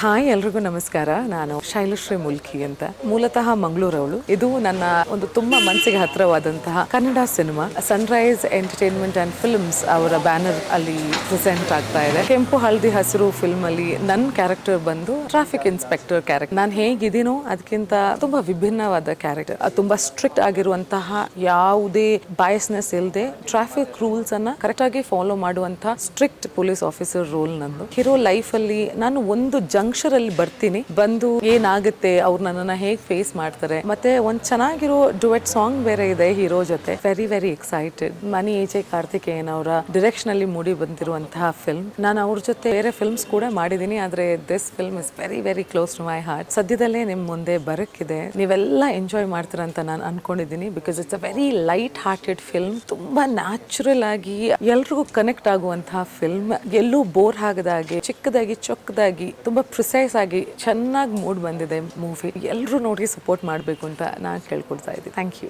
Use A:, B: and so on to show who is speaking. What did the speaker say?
A: Hi ಎಲ್ರಿಗೂ ನಮಸ್ಕಾರ. ನಾನು ಶೈಲಶ್ರೀ ಮುಲ್ಕಿ ಅಂತ, ಮೂಲತಃ ಮಂಗಳೂರವಳು. ಇದು ನನ್ನ ಒಂದು ತುಂಬಾ ಮನಸ್ಸಿಗೆ ಹತ್ತಿರವಾದಂತಹ Kannada cinema. Sunrise entertainment and films ಅವರ ಬ್ಯಾನರ್ ಅಲ್ಲಿ ಪ್ರೆಸೆಂಟ್ ಆಗ್ತಾ ಇದೆ. ಕೆಂಪು ಹಳದಿ ಹಸಿರು ಫಿಲ್ಮ್ ಅಲ್ಲಿ ನನ್ನ ಕ್ಯಾರೆಕ್ಟರ್ ಬಂದು ಟ್ರಾಫಿಕ್ ಇನ್ಸ್ಪೆಕ್ಟರ್ ಕ್ಯಾರೆಕ್ಟರ್. ನಾನು ಹೇಗಿದ್ದೀನೋ ಅದಕ್ಕಿಂತ ತುಂಬಾ ವಿಭಿನ್ನವಾದ ಕ್ಯಾರೆಕ್ಟರ್. ತುಂಬಾ ಸ್ಟ್ರಿಕ್ಟ್ ಆಗಿರುವಂತಹ, ಯಾವುದೇ ಬಯಸ್ನೆಸ್ ಇಲ್ಲದೆ ಟ್ರಾಫಿಕ್ ರೂಲ್ಸ್ ಅನ್ನ ಕರೆಕ್ಟ್ ಆಗಿ ಫಾಲೋ ಮಾಡುವಂತಹ ಸ್ಟ್ರಿಕ್ಟ್ ಪೊಲೀಸ್ ಆಫೀಸರ್ ರೋಲ್ ನಂದು. ಹೀರೋ ಲೈಫ್ ಅಲ್ಲಿ ನಾನು ಒಂದು ಜಂಕ್ಷನ್ ಅಲ್ಲಿ ಬರ್ತೀನಿ, ಬಂದು ಏನಾಗುತ್ತೆ, ಅವ್ರು ನನ್ನನ್ನ ಹೇಗೆ ಫೇಸ್ ಮಾಡ್ತಾರೆ, ಮತ್ತೆ ಒಂದ್ ಚೆನ್ನಾಗಿರೋ ಡುವೆಟ್ ಸಾಂಗ್ ಬೇರೆ ಇದೆ ಹೀರೋ ಜೊತೆ. Very very excited. Money A Karthikeyan ಅವರ ಡೈರೆಕ್ಷನ್ ಅಲ್ಲಿ ಮೂಡಿ ಬಂದಿರುವಂತಹ ಫಿಲ್ಮ್. ನಾನು ಅವ್ರ ಜೊತೆ ಬೇರೆ ಫಿಲ್ಮ್ಸ್ ಕೂಡ ಮಾಡಿದೀನಿ, ಆದ್ರೆ this film is very very close to my heart. ಸದ್ಯದಲ್ಲೇ ನಿಮ್ ಮುಂದೆ ಬರಕ್ಕಿದೆ. ನೀವೆಲ್ಲ ಎಂಜಾಯ್ ಮಾಡ್ತೀರ ಅಂತ ನಾನು ಅನ್ಕೊಂಡಿದ್ದೀನಿ. Because it's a very light hearted film. ತುಂಬಾ ನ್ಯಾಚುರಲ್ ಆಗಿ ಎಲ್ರಿಗೂ ಕನೆಕ್ಟ್ ಆಗುವಂತಹ ಫಿಲ್ಮ್. ಎಲ್ಲೂ ಬೋರ್ ಆಗದಾಗೆ, ಚಿಕ್ಕದಾಗಿ ಚೊಕ್ಕದಾಗಿ, ತುಂಬಾ ಪ್ರಿಸೈಸ್ ಆಗಿ ಚೆನ್ನಾಗಿ ಮೂಡ್ ಬಂದಿದೆ ಮೂವಿ. ಎಲ್ಲರೂ ನೋಡಿ ಸಪೋರ್ಟ್ ಮಾಡಬೇಕು ಅಂತ ನಾನು ಕೇಳ್ಕೊಳ್ತಾ ಇದ್ದೀನಿ. Thank you.